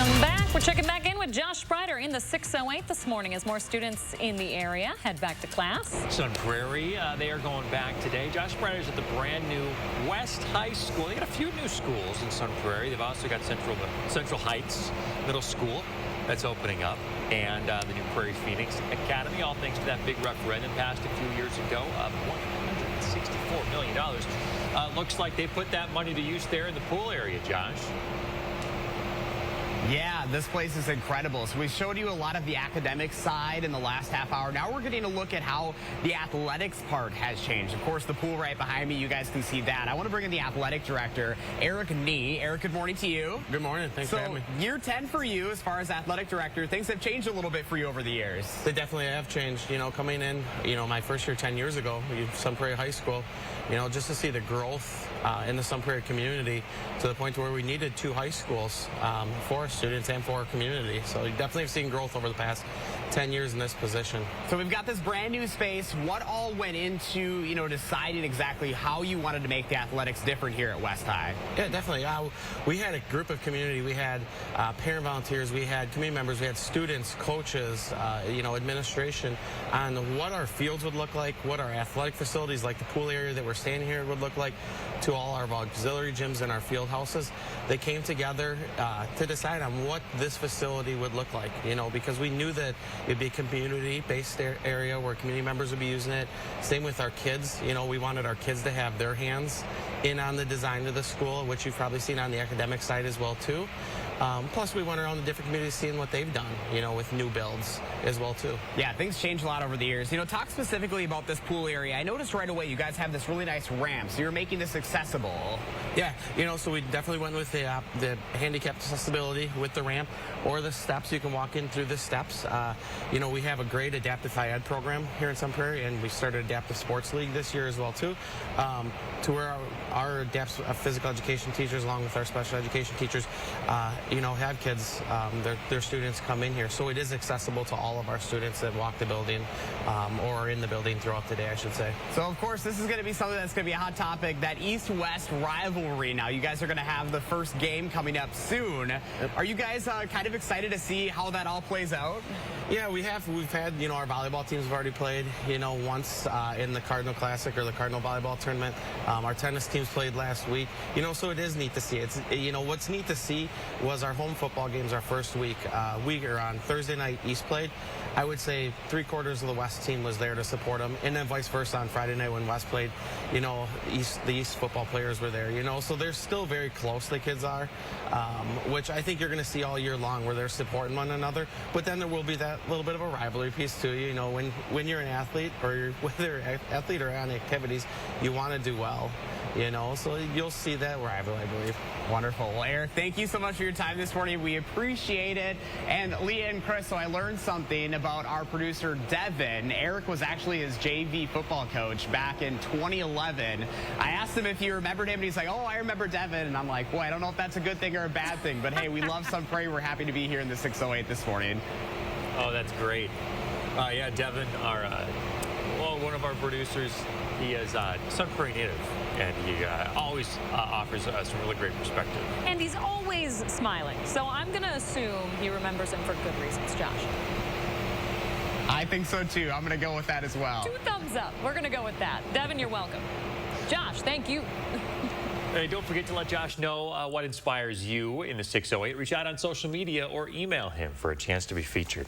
Welcome back. We're checking back in with Josh Sprider in the 608 this morning as more students in the area head back to class. Sun Prairie, they are going back today. Josh Sprider's at the brand new West High School. They got a few new schools in Sun Prairie. They've also got Central Heights Middle School that's opening up, and the new Prairie Phoenix Academy, all thanks to that big referendum passed a few years ago of $164 million. Looks like they put that money to use there in the pool area, Josh. Yeah, this place is incredible. So we showed you a lot of the academic side in the last half hour. Now we're getting a look at how the athletics part has changed. Of course, the pool right behind me, you guys can see that. I want to bring in the athletic director, Eric Nee. Eric, good morning to you. Good morning. Thanks for having me. Year 10 for you as far as athletic director. Things have changed a little bit for you over the years. They definitely have changed. You know, coming in, my first year 10 years ago, Sun Prairie High School, just to see the growth in the Sun Prairie community to the point where we needed 2 high schools for our students and for our community. So you definitely have seen growth over the past 10 years in this position. So we've got this brand new space. What all went into, deciding exactly how you wanted to make the athletics different here at West High? Yeah, definitely. We had a group of community. We had parent volunteers. We had community members. We had students, coaches, administration on what our fields would look like, what our athletic facilities like the pool area that we're staying here would look like, to all our auxiliary gyms and our field houses. They came together to decide on what this facility would look like, because we knew that it'd be a community-based area where community members would be using it. Same with our kids. We wanted our kids to have their hands in on the design of the school, which you've probably seen on the academic side as well, too. Plus, we went around the different communities seeing what they've done, with new builds as well, too. Yeah, things changed a lot over the years. Talk specifically about this pool area. I noticed right away you guys have this really nice ramp, so you're making this accessible. Yeah, so we definitely went with the handicap accessibility with the ramp or the steps. You can walk in through the steps. We have a great adaptive high ed program here in Sun Prairie, and we started Adaptive Sports League this year as well, too, to where our physical education teachers, along with our special education teachers, have kids, their students come in here. So it is accessible to all of our students that walk the building or are in the building throughout the day, I should say. So, of course, this is going to be something that's going to be a hot topic, that East-West rivalry. Now, you guys are going to have the first game coming up soon. Yep. Are you guys kind of excited to see how that all plays out? Yeah, we've had, our volleyball teams have already played, once in the Cardinal Classic or the Cardinal Volleyball Tournament. Our tennis teams played last week, so it is neat to see. It's, what's neat to see was our home football games our first week. We are on Thursday night, East played. I would say 3/4 of the West team was there to support them, and then vice versa on Friday night when West played, the East football players were there, so they're still very close, the kids are, which I think you're going to see all year long, where they're supporting one another. But then there will be that little bit of a rivalry piece too. When you're an athlete, or whether an athlete or on activities, you want to do well. So you'll see that rivalry, I believe. Wonderful. Well, Eric, thank you so much for your time this morning. We appreciate it. And Leah and Chris, so I learned something about our producer, Devin. Eric was actually his JV football coach back in 2011. I asked him if he remembered him, and he's like, oh, I remember Devin. And I'm like, boy, I don't know if that's a good thing or a bad thing. But, hey, we love Sun Prairie. We're happy to be here in the 608 this morning. Oh, that's great. Yeah, Devin, one of our producers, he is Sun Prairie native, and he always offers us some really great perspective. And he's always smiling, so I'm going to assume he remembers him for good reasons, Josh. I think so, too. I'm going to go with that as well. 2 thumbs up. We're going to go with that. Devin, you're welcome. Josh, thank you. Hey, don't forget to let Josh know what inspires you in the 608. Reach out on social media or email him for a chance to be featured.